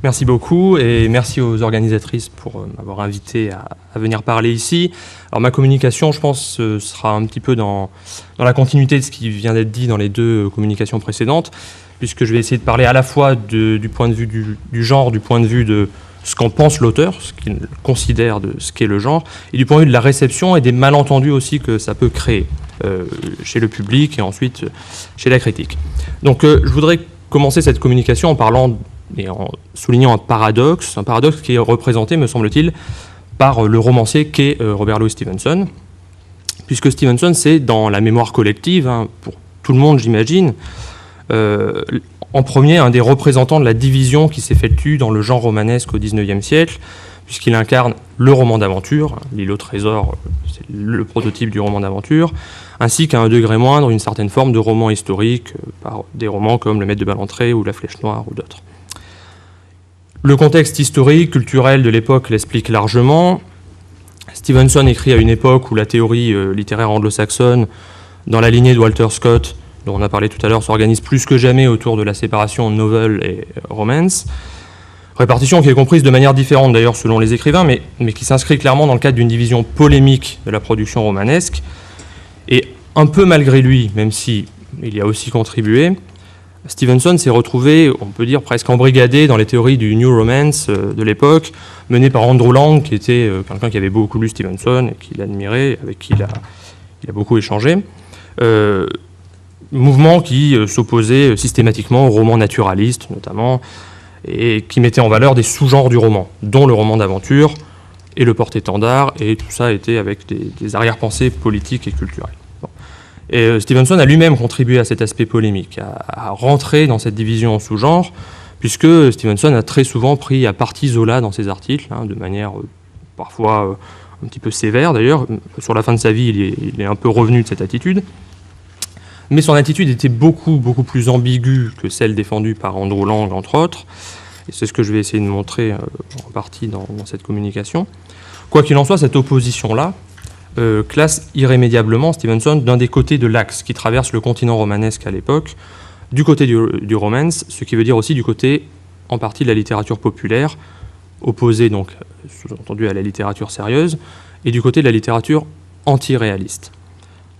Merci beaucoup et merci aux organisatrices pour m'avoir invité à venir parler ici. Alors ma communication, je pense, sera un petit peu dans la continuité de ce qui vient d'être dit dans les deux communications précédentes, puisque je vais essayer de parler à la fois du point de vue du genre, du point de vue de ce qu'en pense l'auteur, ce qu'il considère de ce qu'est le genre, et du point de vue de la réception et des malentendus aussi que ça peut créer chez le public et ensuite chez la critique. Donc je voudrais commencer cette communication en parlant et en soulignant un paradoxe qui est représenté, me semble-t-il, par le romancier qu'est Robert Louis Stevenson, puisque Stevenson, c'est dans la mémoire collective, pour tout le monde, j'imagine, en premier, un des représentants de la division qui s'effectue dans le genre romanesque au XIXe siècle, puisqu'il incarne le roman d'aventure, L'île au trésor, c'est le prototype du roman d'aventure, ainsi qu'à un degré moindre, une certaine forme de roman historique, par des romans comme Le Maître de Ballantrae ou La Flèche Noire ou d'autres. Le contexte historique, culturel de l'époque l'explique largement. Stevenson écrit à une époque où la théorie littéraire anglo-saxonne, dans la lignée de Walter Scott, dont on a parlé tout à l'heure, s'organise plus que jamais autour de la séparation novel et romance. Répartition qui est comprise de manière différente d'ailleurs selon les écrivains, mais qui s'inscrit clairement dans le cadre d'une division polémique de la production romanesque. Et un peu malgré lui, même si il y a aussi contribué, Stevenson s'est retrouvé, on peut dire, presque embrigadé dans les théories du New Romance de l'époque, menées par Andrew Lang, qui était quelqu'un qui avait beaucoup lu Stevenson et qui l'admirait, avec qui il a beaucoup échangé. Mouvement qui s'opposait systématiquement au roman naturaliste, notamment, et qui mettait en valeur des sous-genres du roman, dont le roman d'aventure et le porte-étendard, et tout ça était avec des arrière-pensées politiques et culturelles. Et Stevenson a lui-même contribué à cet aspect polémique, à rentrer dans cette division en sous-genre, puisque Stevenson a très souvent pris à partie Zola dans ses articles, de manière parfois un petit peu sévère d'ailleurs. Sur la fin de sa vie, il est un peu revenu de cette attitude. Mais son attitude était beaucoup plus ambiguë que celle défendue par Andrew Lang, entre autres. Et c'est ce que je vais essayer de montrer en partie dans cette communication. Quoi qu'il en soit, cette opposition-là classe irrémédiablement Stevenson d'un des côtés de l'axe qui traverse le continent romanesque à l'époque, du côté du romance, ce qui veut dire aussi du côté, en partie, de la littérature populaire, opposée donc, sous-entendu, à la littérature sérieuse, et du côté de la littérature anti-réaliste.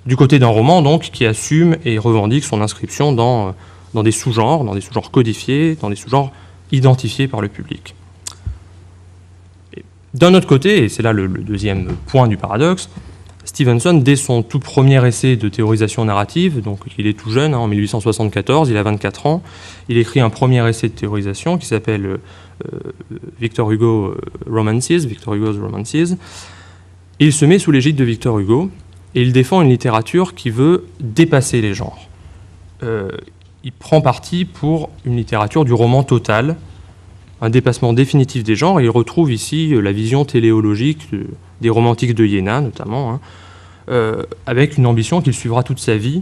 Du côté d'un roman, donc, qui assume et revendique son inscription dans des sous-genres codifiés, dans des sous-genres identifiés par le public. D'un autre côté, et c'est là le deuxième point du paradoxe, Stevenson, dès son tout premier essai de théorisation narrative, donc il est tout jeune, en 1874, il a 24 ans, il écrit un premier essai de théorisation qui s'appelle Victor Hugo's Romances, et il se met sous l'égide de Victor Hugo, et il défend une littérature qui veut dépasser les genres. Il prend parti pour une littérature du roman total, un dépassement définitif des genres, et il retrouve ici la vision téléologique des romantiques de Iéna, notamment, avec une ambition qu'il suivra toute sa vie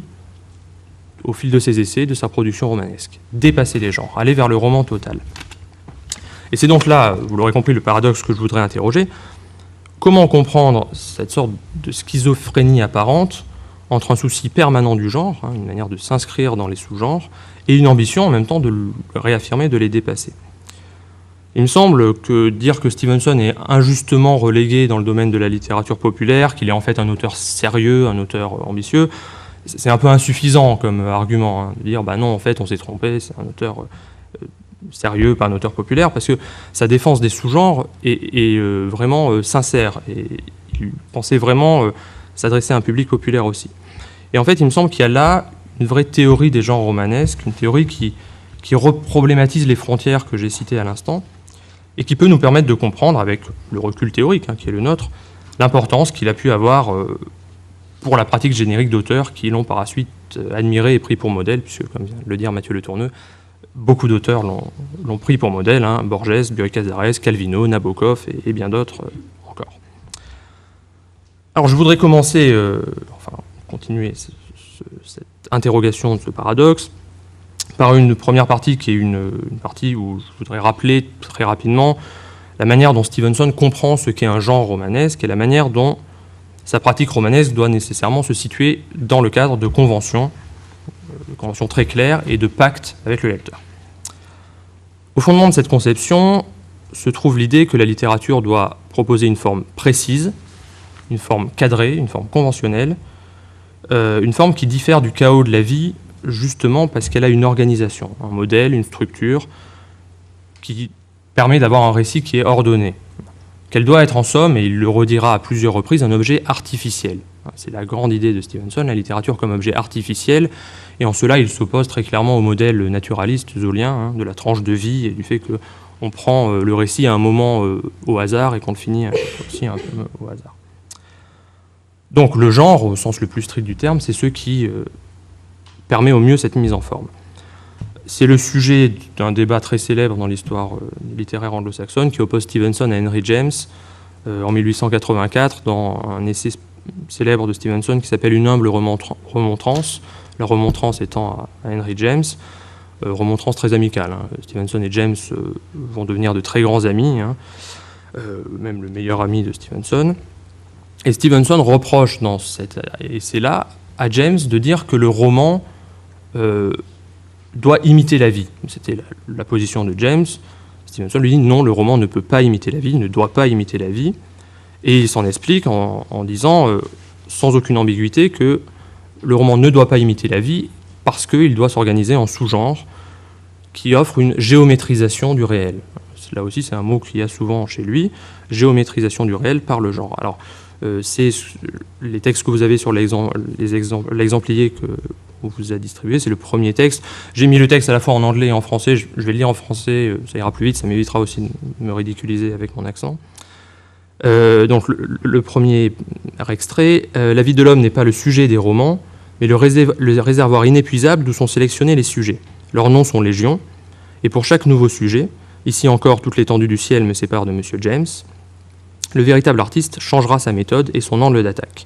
au fil de ses essais, de sa production romanesque. Dépasser les genres, aller vers le roman total. Et c'est donc là, vous l'aurez compris, le paradoxe que je voudrais interroger. Comment comprendre cette sorte de schizophrénie apparente entre un souci permanent du genre, une manière de s'inscrire dans les sous-genres, et une ambition en même temps de le réaffirmer, de les dépasser? Il me semble que dire que Stevenson est injustement relégué dans le domaine de la littérature populaire, qu'il est en fait un auteur sérieux, un auteur ambitieux, c'est un peu insuffisant comme argument. De dire, non, en fait, on s'est trompé, c'est un auteur sérieux, pas un auteur populaire, parce que sa défense des sous-genres est vraiment sincère, et il pensait vraiment s'adresser à un public populaire aussi. Et en fait, il me semble qu'il y a là une vraie théorie des genres romanesques, une théorie qui reproblématise les frontières que j'ai citées à l'instant, et qui peut nous permettre de comprendre, avec le recul théorique qui est le nôtre, l'importance qu'il a pu avoir pour la pratique générique d'auteurs qui l'ont par la suite admiré et pris pour modèle, puisque, comme vient de le dire Mathieu Le Tourneux, beaucoup d'auteurs l'ont pris pour modèle, Borges, Bioy Casares, Calvino, Nabokov et bien d'autres encore. Alors je voudrais commencer, continuer cette interrogation de ce paradoxe, par une première partie qui est une partie où je voudrais rappeler très rapidement la manière dont Stevenson comprend ce qu'est un genre romanesque et la manière dont sa pratique romanesque doit nécessairement se situer dans le cadre de conventions très claires et de pactes avec le lecteur. Au fondement de cette conception se trouve l'idée que la littérature doit proposer une forme précise, une forme cadrée, une forme conventionnelle, une forme qui diffère du chaos de la vie, justement parce qu'elle a une organisation, un modèle, une structure qui permet d'avoir un récit qui est ordonné. Qu'elle doit être en somme, et il le redira à plusieurs reprises, un objet artificiel. C'est la grande idée de Stevenson, la littérature comme objet artificiel, et en cela il s'oppose très clairement au modèle naturaliste zoolien, de la tranche de vie et du fait qu'on prend le récit à un moment au hasard et qu'on le finit aussi un peu au hasard. Donc le genre, au sens le plus strict du terme, c'est ce qui permet au mieux cette mise en forme. C'est le sujet d'un débat très célèbre dans l'histoire littéraire anglo-saxonne qui oppose Stevenson à Henry James en 1884 dans un essai célèbre de Stevenson qui s'appelle « Une humble remontrance », la remontrance étant à Henry James, remontrance très amicale. Stevenson et James vont devenir de très grands amis, même le meilleur ami de Stevenson. Et Stevenson reproche dans cet essai-là à James de dire que le roman doit imiter la vie. C'était la position de James. Stevenson lui dit non, le roman ne peut pas imiter la vie, ne doit pas imiter la vie. Et il s'en explique en disant, sans aucune ambiguïté, que le roman ne doit pas imiter la vie parce qu'il doit s'organiser en sous-genres qui offrent une géométrisation du réel. Là aussi, c'est un mot qu'il y a souvent chez lui, géométrisation du réel par le genre. Alors, c'est les textes que vous avez sur l'exemplier qu'on vous a distribué, c'est le premier texte. J'ai mis le texte à la fois en anglais et en français, je vais le lire en français, ça ira plus vite, ça m'évitera aussi de me ridiculiser avec mon accent. Donc le premier extrait, la vie de l'homme n'est pas le sujet des romans, mais le réservoir inépuisable d'où sont sélectionnés les sujets. Leurs noms sont légion, et pour chaque nouveau sujet, ici encore toute l'étendue du ciel me sépare de M. James, le véritable artiste changera sa méthode et son angle d'attaque.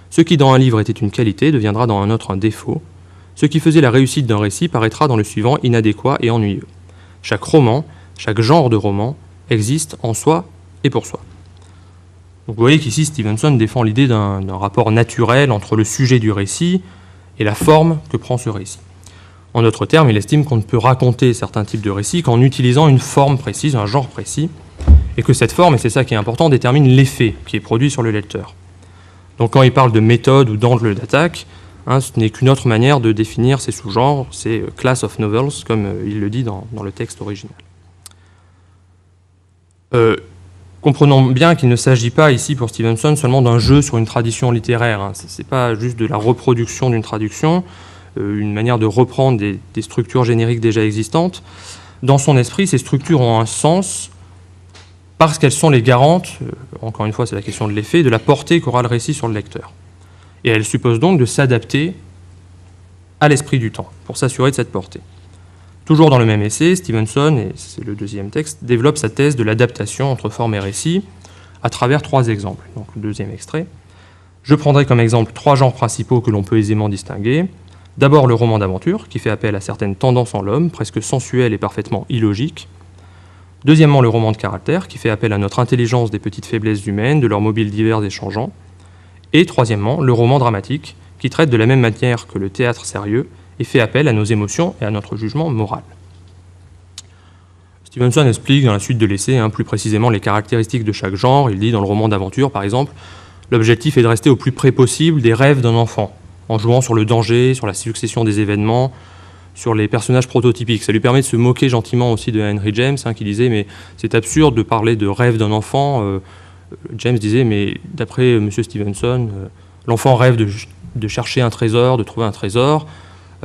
Ce qui dans un livre était une qualité deviendra dans un autre un défaut. Ce qui faisait la réussite d'un récit paraîtra dans le suivant inadéquat et ennuyeux. Chaque roman, chaque genre de roman existe en soi et pour soi. Donc vous voyez qu'ici Stevenson défend l'idée d'un rapport naturel entre le sujet du récit et la forme que prend ce récit. En d'autres termes, il estime qu'on ne peut raconter certains types de récits qu'en utilisant une forme précise, un genre précis, et que cette forme, et c'est ça qui est important, détermine l'effet qui est produit sur le lecteur. Donc quand il parle de méthode ou d'angle d'attaque, ce n'est qu'une autre manière de définir ces sous-genres, c'est class of novels, comme il le dit dans le texte original. Comprenons bien qu'il ne s'agit pas ici pour Stevenson seulement d'un jeu sur une tradition littéraire, ce n'est pas juste de la reproduction d'une traduction, une manière de reprendre des structures génériques déjà existantes. Dans son esprit, ces structures ont un sens parce qu'elles sont les garantes, encore une fois c'est la question de l'effet, de la portée qu'aura le récit sur le lecteur. Et elles supposent donc de s'adapter à l'esprit du temps, pour s'assurer de cette portée. Toujours dans le même essai, Stevenson, et c'est le deuxième texte, développe sa thèse de l'adaptation entre forme et récit à travers 3 exemples. Donc le deuxième extrait. Je prendrai comme exemple 3 genres principaux que l'on peut aisément distinguer. D'abord le roman d'aventure, qui fait appel à certaines tendances en l'homme, presque sensuelles et parfaitement illogiques. Deuxièmement, le roman de caractère, qui fait appel à notre intelligence des petites faiblesses humaines, de leurs mobiles divers et changeants. Et troisièmement, le roman dramatique, qui traite de la même manière que le théâtre sérieux et fait appel à nos émotions et à notre jugement moral. Stevenson explique dans la suite de l'essai plus précisément les caractéristiques de chaque genre. Il dit dans le roman d'aventure, par exemple, l'objectif est de rester au plus près possible des rêves d'un enfant, en jouant sur le danger, sur la succession des événements, sur les personnages prototypiques. Ça lui permet de se moquer gentiment aussi de Henry James, qui disait « mais c'est absurde de parler de rêve d'un enfant ». James disait « mais d'après M. Stevenson, l'enfant rêve de chercher un trésor, de trouver un trésor.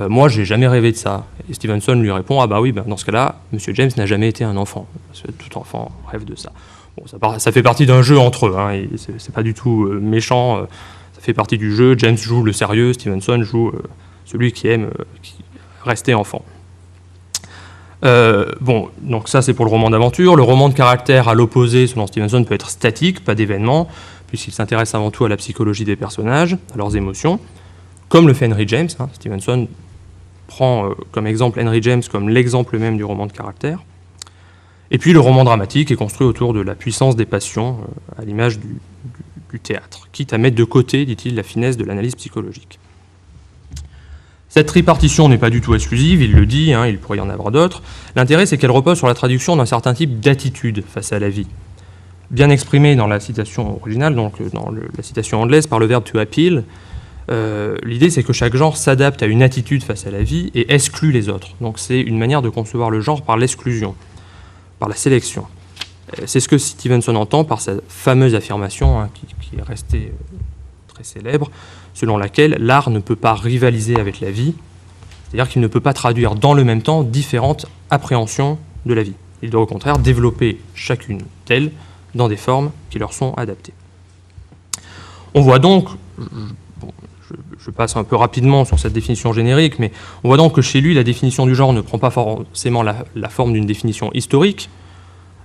Moi, j'ai jamais rêvé de ça ». Et Stevenson lui répond « ah bah oui, dans ce cas-là, M. James n'a jamais été un enfant, parce que tout enfant rêve de ça ». Bon, ça fait partie d'un jeu entre eux, et c'est pas du tout méchant, ça fait partie du jeu. James joue le sérieux, Stevenson joue celui qui aime rester enfant. Donc ça c'est pour le roman d'aventure. Le roman de caractère, à l'opposé, selon Stevenson, peut être statique, pas d'événement, puisqu'il s'intéresse avant tout à la psychologie des personnages, à leurs émotions, comme le fait Henry James. Stevenson prend comme exemple Henry James comme l'exemple même du roman de caractère. Et puis le roman dramatique est construit autour de la puissance des passions, à l'image du théâtre, quitte à mettre de côté, dit-il, la finesse de l'analyse psychologique. Cette tripartition n'est pas du tout exclusive, il le dit, il pourrait y en avoir d'autres. L'intérêt, c'est qu'elle repose sur la traduction d'un certain type d'attitude face à la vie. Bien exprimé dans la citation originale, donc dans la citation anglaise, par le verbe to appeal, l'idée, c'est que chaque genre s'adapte à une attitude face à la vie et exclut les autres. Donc c'est une manière de concevoir le genre par l'exclusion, par la sélection. C'est ce que Stevenson entend par sa fameuse affirmation, qui est restée très célèbre, selon laquelle l'art ne peut pas rivaliser avec la vie, c'est-à-dire qu'il ne peut pas traduire dans le même temps différentes appréhensions de la vie. Il doit au contraire développer chacune d'elles dans des formes qui leur sont adaptées. On voit donc, je passe un peu rapidement sur cette définition générique, mais on voit donc que chez lui, la définition du genre ne prend pas forcément la forme d'une définition historique,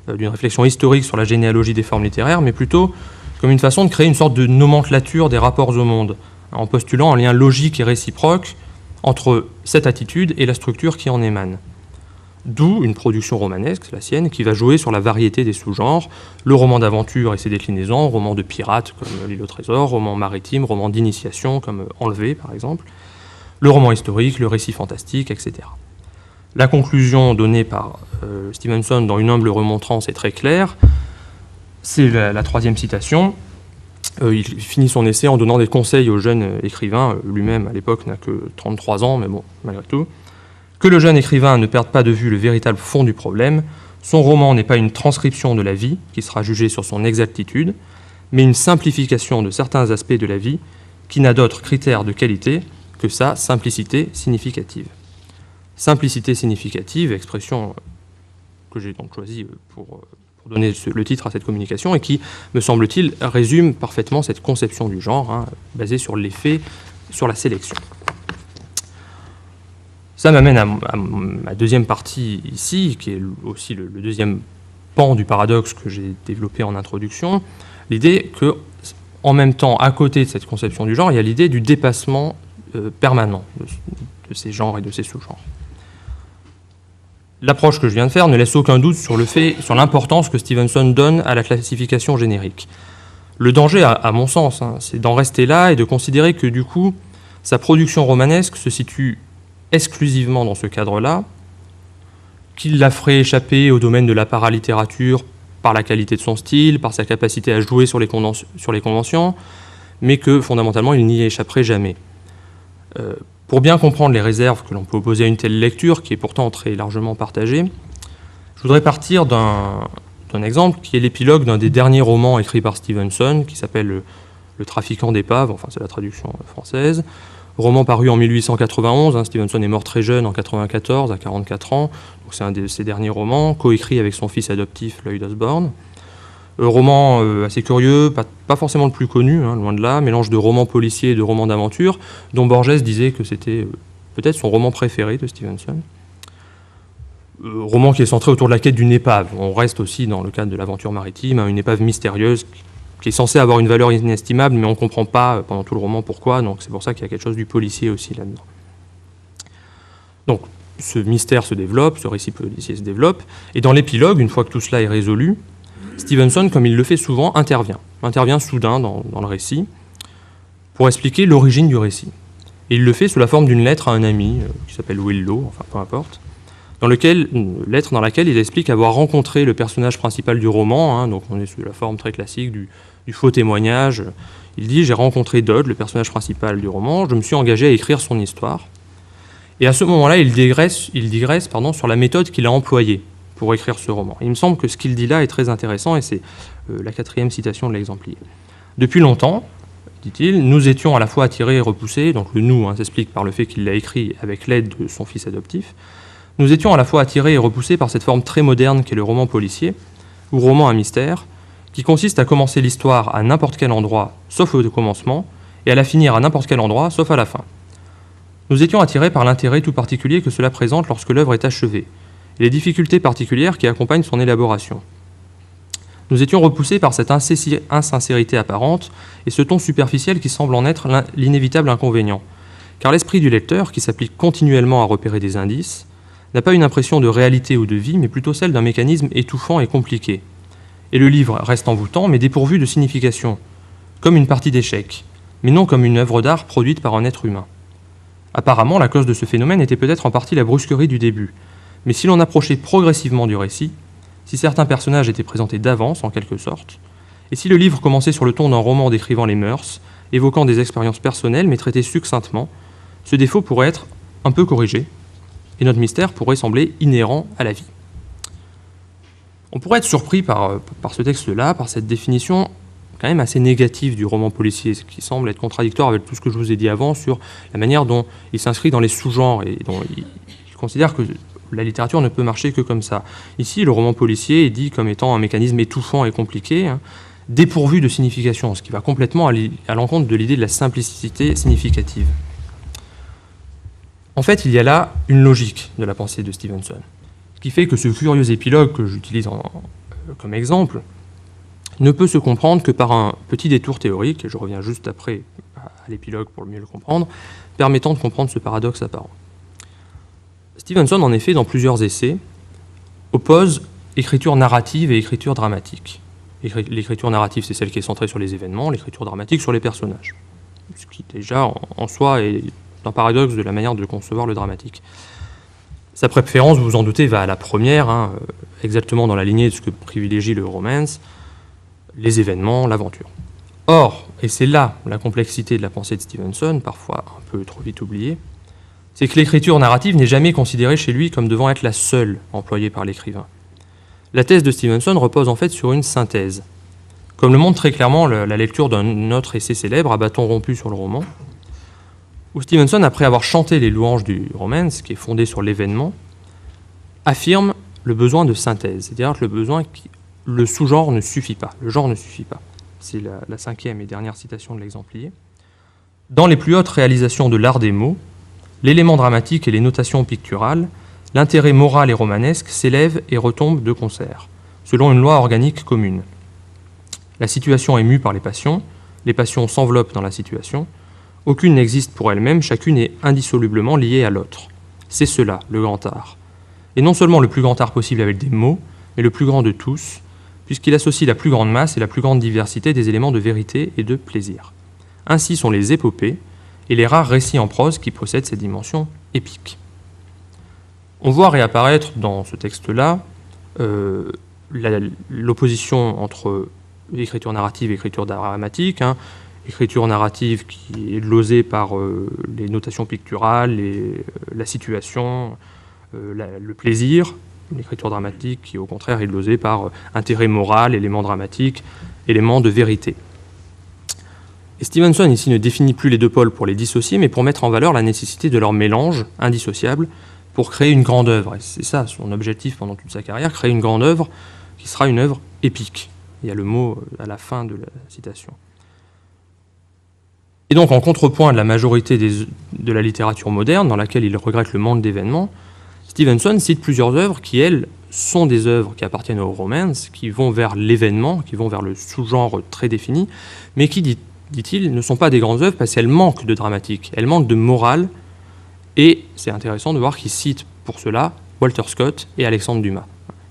d'une réflexion historique sur la généalogie des formes littéraires, mais plutôt comme une façon de créer une sorte de nomenclature des rapports au monde, en postulant un lien logique et réciproque entre cette attitude et la structure qui en émane. D'où une production romanesque, la sienne, qui va jouer sur la variété des sous-genres, le roman d'aventure et ses déclinaisons, roman de pirates comme L'île au trésor, roman maritime, roman d'initiation comme Enlevé par exemple, le roman historique, le récit fantastique, etc. La conclusion donnée par Stevenson dans Une humble remontrance est très claire. C'est la troisième citation. Il finit son essai en donnant des conseils au jeune écrivain, lui-même à l'époque n'a que 33 ans, mais bon, malgré tout. Que le jeune écrivain ne perde pas de vue le véritable fond du problème, son roman n'est pas une transcription de la vie, qui sera jugée sur son exactitude, mais une simplification de certains aspects de la vie, qui n'a d'autre critère de qualité que sa simplicité significative. Simplicité significative, expression que j'ai donc choisie pour donner le titre à cette communication, et qui, me semble-t-il, résume parfaitement cette conception du genre, basée sur l'effet, sur la sélection. Ça m'amène à ma deuxième partie ici, qui est aussi le deuxième pan du paradoxe que j'ai développé en introduction, l'idée que, en même temps, à côté de cette conception du genre, il y a l'idée du dépassement permanent de ces genres et de ces sous-genres. L'approche que je viens de faire ne laisse aucun doute sur l'importance que Stevenson donne à la classification générique. Le danger, à mon sens, c'est d'en rester là et de considérer que, du coup, sa production romanesque se situe exclusivement dans ce cadre-là, qu'il la ferait échapper au domaine de la paralittérature par la qualité de son style, par sa capacité à jouer sur les conventions, mais que, fondamentalement, il n'y échapperait jamais. Pour bien comprendre les réserves que l'on peut opposer à une telle lecture, qui est pourtant très largement partagée, je voudrais partir d'un exemple qui est l'épilogue d'un des derniers romans écrits par Stevenson, qui s'appelle Le trafiquant d'épaves, enfin c'est la traduction française, roman paru en 1891, Stevenson est mort très jeune, en 1994, à 44 ans, donc c'est un de ses derniers romans, coécrit avec son fils adoptif Lloyd Osborne. Roman assez curieux, pas forcément le plus connu, loin de là, mélange de romans policiers et de romans d'aventure, dont Borges disait que c'était peut-être son roman préféré de Stevenson. Roman qui est centré autour de la quête d'une épave. On reste aussi dans le cadre de l'aventure maritime, une épave mystérieuse qui est censée avoir une valeur inestimable, mais on ne comprend pas pendant tout le roman pourquoi, donc c'est pour ça qu'il y a quelque chose du policier aussi là-dedans. Donc ce mystère se développe, ce récit policier se développe, et dans l'épilogue, une fois que tout cela est résolu, Stevenson, comme il le fait souvent, intervient soudain dans le récit pour expliquer l'origine du récit. Et il le fait sous la forme d'une lettre à un ami qui s'appelle Willow, enfin peu importe, une lettre dans laquelle il explique avoir rencontré le personnage principal du roman, donc on est sous la forme très classique du faux témoignage. Il dit « J'ai rencontré Dodd, le personnage principal du roman, je me suis engagé à écrire son histoire ». Et à ce moment-là, il digresse sur la méthode qu'il a employée pour écrire ce roman. Il me semble que ce qu'il dit là est très intéressant, et c'est la 4e citation de l'exemplier. Depuis longtemps, dit-il, nous étions à la fois attirés et repoussés, donc le nous s'explique par le fait qu'il l'a écrit avec l'aide de son fils adoptif, nous étions à la fois attirés et repoussés par cette forme très moderne qu'est le roman policier, ou roman à mystère, qui consiste à commencer l'histoire à n'importe quel endroit, sauf au commencement, et à la finir à n'importe quel endroit, sauf à la fin. Nous étions attirés par l'intérêt tout particulier que cela présente lorsque l'œuvre est achevée, et les difficultés particulières qui accompagnent son élaboration. Nous étions repoussés par cette insincérité apparente et ce ton superficiel qui semble en être l'inévitable inconvénient, car l'esprit du lecteur, qui s'applique continuellement à repérer des indices, n'a pas une impression de réalité ou de vie, mais plutôt celle d'un mécanisme étouffant et compliqué. Et le livre reste envoûtant, mais dépourvu de signification, comme une partie d'échecs, mais non comme une œuvre d'art produite par un être humain. Apparemment, la cause de ce phénomène était peut-être en partie la brusquerie du début. Mais si l'on approchait progressivement du récit, si certains personnages étaient présentés d'avance, en quelque sorte, et si le livre commençait sur le ton d'un roman décrivant les mœurs, évoquant des expériences personnelles mais traité succinctement, ce défaut pourrait être un peu corrigé, et notre mystère pourrait sembler inhérent à la vie. On pourrait être surpris par ce texte-là, par cette définition quand même assez négative du roman policier, ce qui semble être contradictoire avec tout ce que je vous ai dit avant sur la manière dont il s'inscrit dans les sous-genres et dont il considère que la littérature ne peut marcher que comme ça. Ici, le roman policier est dit comme étant un mécanisme étouffant et compliqué, dépourvu de signification, ce qui va complètement à l'encontre de l'idée de la simplicité significative. En fait, il y a là une logique de la pensée de Stevenson, qui fait que ce curieux épilogue que j'utilise comme exemple ne peut se comprendre que par un petit détour théorique, et je reviens juste après à l'épilogue pour mieux le comprendre, permettant de comprendre ce paradoxe apparent. Stevenson, en effet, dans plusieurs essais, oppose écriture narrative et écriture dramatique. L'écriture narrative, c'est celle qui est centrée sur les événements, l'écriture dramatique sur les personnages. Ce qui, déjà, en soi, est un paradoxe de la manière de concevoir le dramatique. Sa préférence, vous vous en doutez, va à la première, exactement dans la lignée de ce que privilégie le romance, les événements, l'aventure. Or, et c'est là la complexité de la pensée de Stevenson, parfois un peu trop vite oubliée, c'est que l'écriture narrative n'est jamais considérée chez lui comme devant être la seule employée par l'écrivain. La thèse de Stevenson repose en fait sur une synthèse. Comme le montre très clairement la lecture d'un autre essai célèbre, À bâton rompu sur le roman, où Stevenson, après avoir chanté les louanges du romance, qui est fondé sur l'événement, affirme le besoin de synthèse, c'est-à-dire que le sous-genre ne suffit pas, le genre ne suffit pas. C'est la cinquième et dernière citation de l'exemplier. Dans les plus hautes réalisations de l'art des mots, l'élément dramatique et les notations picturales, l'intérêt moral et romanesque s'élèvent et retombent de concert, selon une loi organique commune. La situation est mue par les passions s'enveloppent dans la situation, aucune n'existe pour elle-même, chacune est indissolublement liée à l'autre. C'est cela, le grand art. Et non seulement le plus grand art possible avec des mots, mais le plus grand de tous, puisqu'il associe la plus grande masse et la plus grande diversité des éléments de vérité et de plaisir. Ainsi sont les épopées et les rares récits en prose qui possèdent cette dimension épique. On voit réapparaître dans ce texte-là l'opposition entre écriture narrative et écriture dramatique, écriture narrative qui est glosée par les notations picturales, la situation, le plaisir, l'écriture dramatique qui au contraire est glosée par intérêt moral, élément dramatique, élément de vérité. Et Stevenson ici ne définit plus les deux pôles pour les dissocier, mais pour mettre en valeur la nécessité de leur mélange indissociable pour créer une grande œuvre. Et c'est ça son objectif pendant toute sa carrière, créer une grande œuvre qui sera une œuvre épique. Il y a le mot à la fin de la citation. Et donc, en contrepoint de la majorité de la littérature moderne, dans laquelle il regrette le manque d'événements, Stevenson cite plusieurs œuvres qui, elles, sont des œuvres qui appartiennent au romance, qui vont vers l'événement, qui vont vers le sous-genre très défini, mais qui, dit-il, ne sont pas des grandes œuvres parce qu'elles manquent de dramatique, elles manquent de morale, et c'est intéressant de voir qu'il cite pour cela Walter Scott et Alexandre Dumas.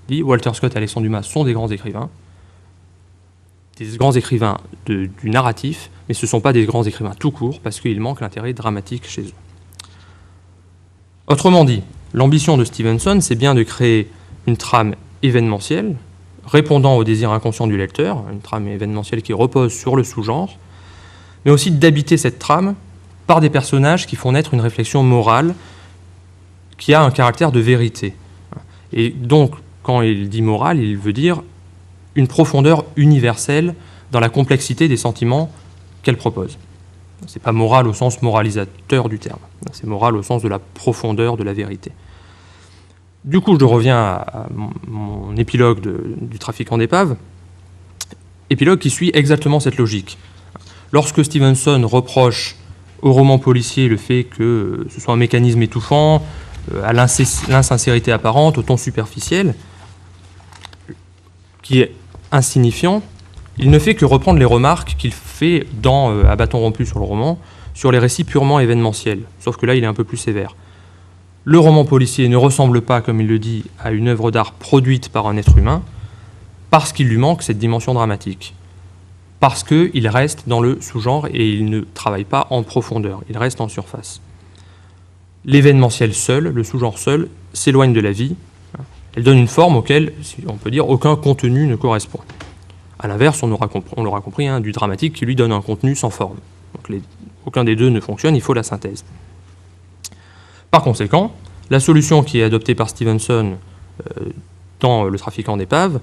Il dit Walter Scott et Alexandre Dumas sont des grands écrivains du narratif, mais ce ne sont pas des grands écrivains tout court, parce qu'il manque l'intérêt dramatique chez eux. Autrement dit, l'ambition de Stevenson, c'est bien de créer une trame événementielle, répondant au désir inconscient du lecteur, une trame événementielle qui repose sur le sous-genre, mais aussi d'habiter cette trame par des personnages qui font naître une réflexion morale qui a un caractère de vérité. Et donc, quand il dit morale, il veut dire une profondeur universelle dans la complexité des sentiments qu'elle propose. Ce n'est pas moral au sens moralisateur du terme, c'est moral au sens de la profondeur de la vérité. Du coup, je reviens à mon épilogue du trafiquant d'épaves, épilogue qui suit exactement cette logique. Lorsque Stevenson reproche au roman policier le fait que ce soit un mécanisme étouffant, à l'insincérité apparente, au ton superficiel, qui est insignifiant, il ne fait que reprendre les remarques qu'il fait dans À bâton rompu sur le roman, sur les récits purement événementiels, sauf que là il est un peu plus sévère. Le roman policier ne ressemble pas, comme il le dit, à une œuvre d'art produite par un être humain, parce qu'il lui manque cette dimension dramatique. Parce qu'il reste dans le sous-genre et il ne travaille pas en profondeur, il reste en surface. l'événementiel seul, le sous-genre seul, s'éloigne de la vie. Elle donne une forme auquel, on peut dire, aucun contenu ne correspond. A l'inverse, on l'aura compris, du dramatique qui lui donne un contenu sans forme. Donc aucun des deux ne fonctionne, il faut la synthèse. Par conséquent, la solution qui est adoptée par Stevenson dans Le trafiquant d'épaves,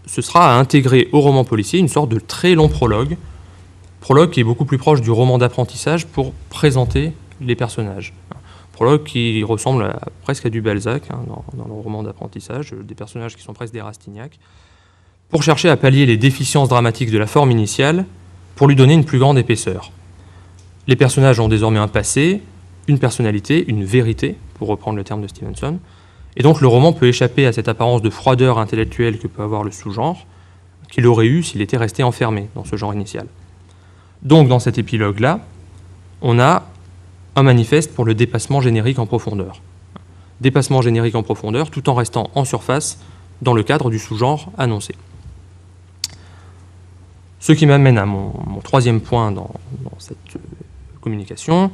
ce sera à intégrer au roman policier une sorte de très long prologue qui est beaucoup plus proche du roman d'apprentissage pour présenter les personnages. Prologue qui ressemble presque à du Balzac, dans le roman d'apprentissage, des personnages qui sont presque des Rastignac, pour chercher à pallier les déficiences dramatiques de la forme initiale, pour lui donner une plus grande épaisseur. Les personnages ont désormais un passé, une personnalité, une vérité, pour reprendre le terme de Stevenson, et donc le roman peut échapper à cette apparence de froideur intellectuelle que peut avoir le sous-genre, qu'il aurait eu s'il était resté enfermé dans ce genre initial. Donc dans cet épilogue-là, on a un manifeste pour le dépassement générique en profondeur. Dépassement générique en profondeur, tout en restant en surface dans le cadre du sous-genre annoncé. Ce qui m'amène à mon troisième point dans cette communication.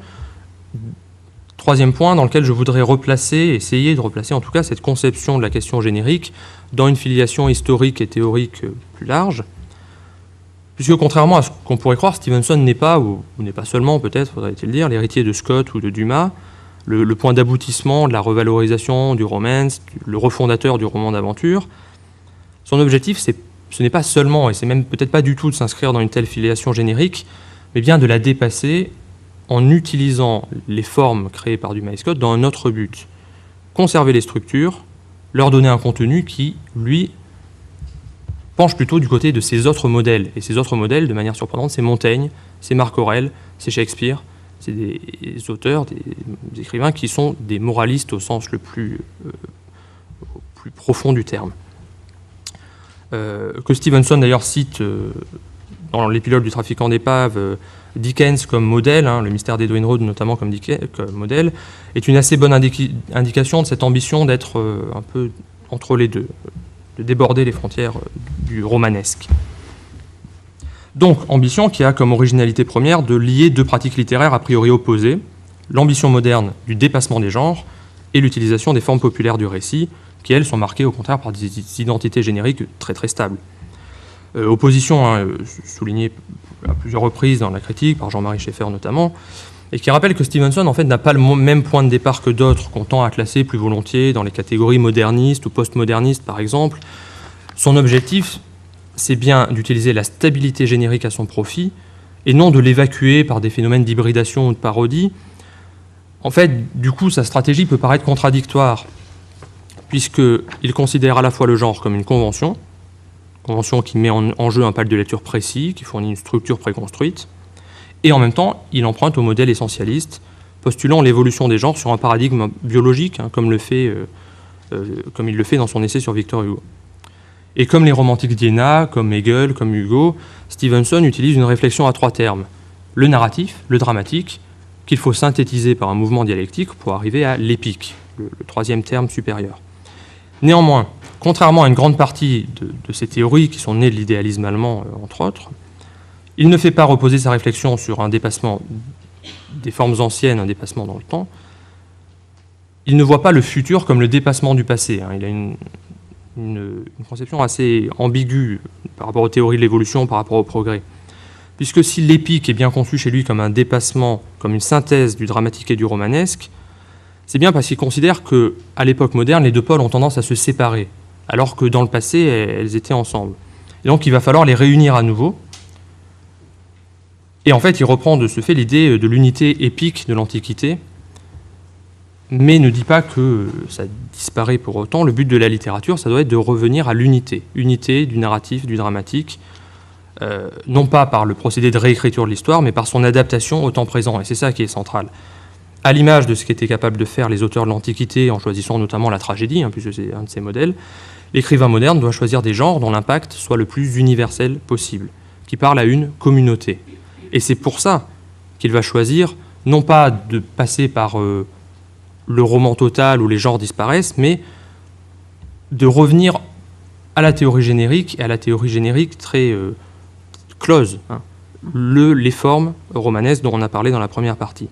Troisième point dans lequel je voudrais essayer de replacer en tout cas cette conception de la question générique dans une filiation historique et théorique plus large. Puisque contrairement à ce qu'on pourrait croire, Stevenson n'est pas, ou n'est pas seulement peut-être, faudrait-il dire, l'héritier de Scott ou de Dumas, le point d'aboutissement de la revalorisation du romance, le refondateur du roman d'aventure. Son objectif, ce n'est pas seulement, et c'est même peut-être pas du tout de s'inscrire dans une telle filiation générique, mais bien de la dépasser en utilisant les formes créées par Dumas et Scott dans un autre but. Conserver les structures, leur donner un contenu qui, lui, penche plutôt du côté de ces autres modèles. Et ces autres modèles, de manière surprenante, c'est Montaigne, c'est Marc Aurèle, c'est Shakespeare, c'est des auteurs, des écrivains qui sont des moralistes au sens le plus profond du terme. Que Stevenson d'ailleurs cite dans l'épilogue du trafiquant d'épaves Dickens comme modèle, le mystère d'Edwin Drood notamment comme modèle, est une assez bonne indication de cette ambition d'être un peu entre les deux, de déborder les frontières du romanesque. Donc, ambition qui a comme originalité première de lier deux pratiques littéraires a priori opposées, l'ambition moderne du dépassement des genres et l'utilisation des formes populaires du récit, qui, elles, sont marquées au contraire par des identités génériques très très stables. Opposition soulignée à plusieurs reprises dans la critique, par Jean-Marie Schaeffer notamment, et qui rappelle que Stevenson en fait, n'a pas le même point de départ que d'autres qu'on tend à classer plus volontiers dans les catégories modernistes ou postmodernistes par exemple. Son objectif, c'est bien d'utiliser la stabilité générique à son profit et non de l'évacuer par des phénomènes d'hybridation ou de parodie. En fait, du coup, sa stratégie peut paraître contradictoire, puisqu'il considère à la fois le genre comme une convention qui met en jeu un palette de lecture précis, qui fournit une structure préconstruite, et en même temps, il emprunte au modèle essentialiste, postulant l'évolution des genres sur un paradigme biologique, comme il le fait dans son essai sur Victor Hugo. Et comme les romantiques d'Iéna, comme Hegel, comme Hugo, Stevenson utilise une réflexion à trois termes. Le narratif, le dramatique, qu'il faut synthétiser par un mouvement dialectique pour arriver à l'épique, le troisième terme supérieur. Néanmoins, contrairement à une grande partie de ces théories qui sont nées de l'idéalisme allemand, entre autres, il ne fait pas reposer sa réflexion sur un dépassement des formes anciennes, un dépassement dans le temps. Il ne voit pas le futur comme le dépassement du passé. Il a une conception assez ambiguë par rapport aux théories de l'évolution, par rapport au progrès. Puisque si l'épique est bien conçu chez lui comme un dépassement, comme une synthèse du dramatique et du romanesque, c'est bien parce qu'il considère qu'à l'époque moderne, les deux pôles ont tendance à se séparer, alors que dans le passé, elles étaient ensemble. Et donc il va falloir les réunir à nouveau. Et en fait, il reprend de ce fait l'idée de l'unité épique de l'Antiquité, mais ne dit pas que ça disparaît pour autant. Le but de la littérature, ça doit être de revenir à l'unité du narratif, du dramatique, non pas par le procédé de réécriture de l'histoire, mais par son adaptation au temps présent, et c'est ça qui est central. À l'image de ce qu'étaient capables de faire les auteurs de l'Antiquité, en choisissant notamment la tragédie, puisque c'est un de ses modèles, l'écrivain moderne doit choisir des genres dont l'impact soit le plus universel possible, qui parlent à une communauté. Et c'est pour ça qu'il va choisir, non pas de passer par le roman total où les genres disparaissent, mais de revenir à la théorie générique, et à la théorie générique très close, les formes romanesques dont on a parlé dans la première partie.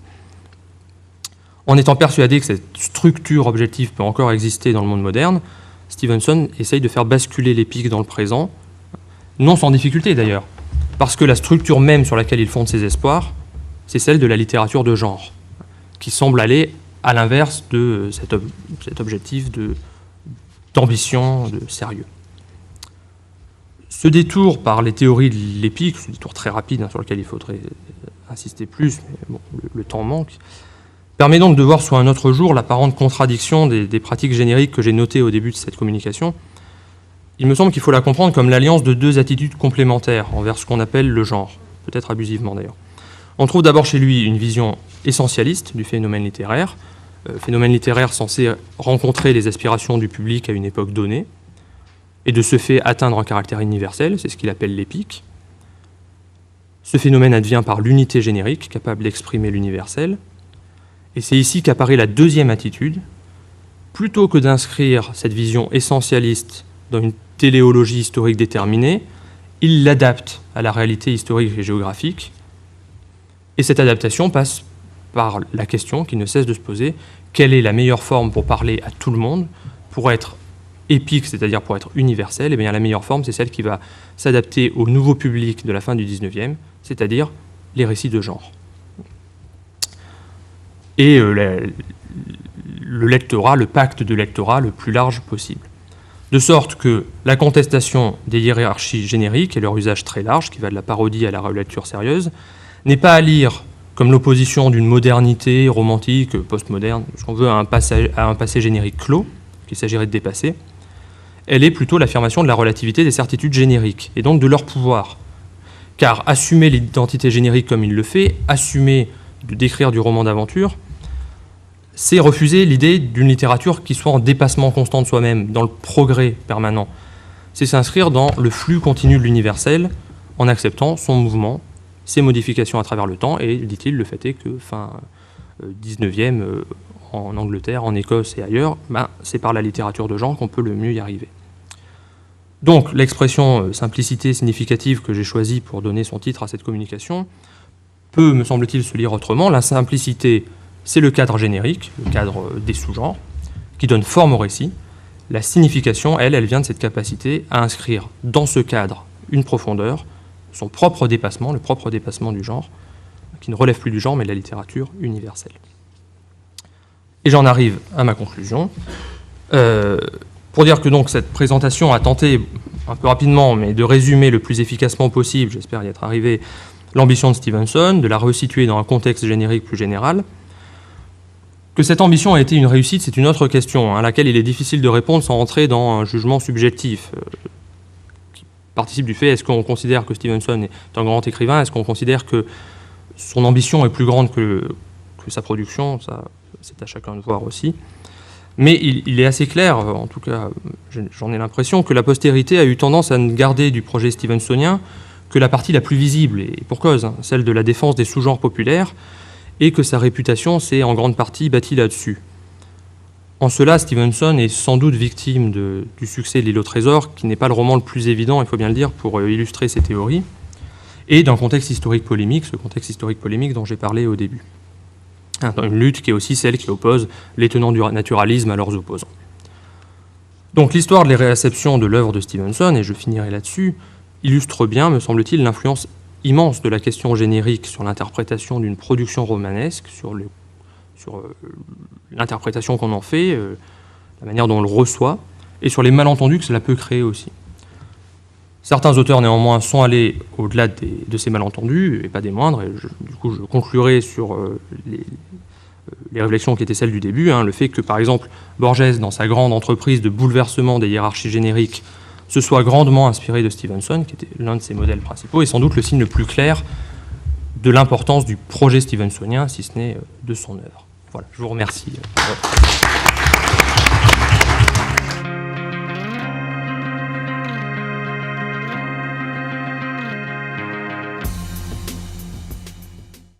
En étant persuadé que cette structure objective peut encore exister dans le monde moderne, Stevenson essaye de faire basculer l'épique dans le présent, non sans difficulté d'ailleurs, parce que la structure même sur laquelle il fonde ses espoirs, c'est celle de la littérature de genre, qui semble aller à l'inverse de cet objectif d'ambition, de sérieux. Ce détour par les théories de l'épique, ce détour très rapide sur lequel il faudrait insister plus, mais bon, le temps manque, permet donc de voir sous un autre jour l'apparente contradiction des pratiques génériques que j'ai notées au début de cette communication. Il me semble qu'il faut la comprendre comme l'alliance de deux attitudes complémentaires envers ce qu'on appelle le genre, peut-être abusivement d'ailleurs. On trouve d'abord chez lui une vision essentialiste du phénomène littéraire censé rencontrer les aspirations du public à une époque donnée, et de ce fait atteindre un caractère universel, c'est ce qu'il appelle l'épique. Ce phénomène advient par l'unité générique, capable d'exprimer l'universel, et c'est ici qu'apparaît la deuxième attitude. Plutôt que d'inscrire cette vision essentialiste dans une téléologie historique déterminée, il l'adapte à la réalité historique et géographique, et cette adaptation passe par la question qui ne cesse de se poser, quelle est la meilleure forme pour parler à tout le monde, pour être épique, c'est-à-dire pour être universel? Et bien la meilleure forme, c'est celle qui va s'adapter au nouveau public de la fin du XIXe, c'est-à-dire les récits de genre. Et le lectorat, le pacte de lectorat le plus large possible. De sorte que la contestation des hiérarchies génériques et leur usage très large, qui va de la parodie à la relecture sérieuse, n'est pas à lire comme l'opposition d'une modernité romantique, postmoderne, ce qu'on veut, à un passé générique clos, qu'il s'agirait de dépasser. Elle est plutôt l'affirmation de la relativité des certitudes génériques, et donc de leur pouvoir. Car assumer l'identité générique comme il le fait, assumer de décrire du roman d'aventure, c'est refuser l'idée d'une littérature qui soit en dépassement constant de soi-même, dans le progrès permanent. C'est s'inscrire dans le flux continu de l'universel, en acceptant son mouvement, ses modifications à travers le temps, et, dit-il, le fait est que fin 19e, en Angleterre, en Écosse et ailleurs, c'est par la littérature de genre qu'on peut le mieux y arriver. Donc, l'expression simplicité significative que j'ai choisie pour donner son titre à cette communication peut, me semble-t-il, se lire autrement. La simplicité, c'est le cadre générique, le cadre des sous-genres, qui donne forme au récit. La signification, elle vient de cette capacité à inscrire dans ce cadre une profondeur, son propre dépassement, le propre dépassement du genre, qui ne relève plus du genre, mais de la littérature universelle. Et j'en arrive à ma conclusion. Pour dire que donc cette présentation a tenté, un peu rapidement, mais de résumer le plus efficacement possible, j'espère y être arrivé, l'ambition de Stevenson, de la resituer dans un contexte générique plus général. Que cette ambition a été une réussite, c'est une autre question, à laquelle il est difficile de répondre sans entrer dans un jugement subjectif, qui participe du fait, est-ce qu'on considère que Stevenson est un grand écrivain, est-ce qu'on considère que son ambition est plus grande que sa production, ça c'est à chacun de voir aussi. Mais il est assez clair, en tout cas j'en ai l'impression, que la postérité a eu tendance à ne garder du projet stevensonien que la partie la plus visible, et pour cause, celle de la défense des sous-genres populaires, et que sa réputation s'est en grande partie bâtie là-dessus. En cela, Stevenson est sans doute victime du succès de l'Île au trésor, qui n'est pas le roman le plus évident, il faut bien le dire, pour illustrer ses théories, et d'un contexte historique polémique, ce contexte historique polémique dont j'ai parlé au début. Une lutte qui est aussi celle qui oppose les tenants du naturalisme à leurs opposants. Donc l'histoire de la réception de l'œuvre de Stevenson, et je finirai là-dessus, illustre bien, me semble-t-il, l'influence immense de la question générique sur l'interprétation d'une production romanesque, sur l'interprétation qu'on en fait, la manière dont on le reçoit, et sur les malentendus que cela peut créer aussi. Certains auteurs, néanmoins, sont allés au-delà de ces malentendus, et pas des moindres, et du coup je conclurai sur les réflexions qui étaient celles du début, le fait que, par exemple, Borges, dans sa grande entreprise de bouleversement des hiérarchies génériques, se soit grandement inspiré de Stevenson, qui était l'un de ses modèles principaux, et sans doute le signe le plus clair de l'importance du projet stevensonien, si ce n'est de son œuvre. Voilà, je vous remercie.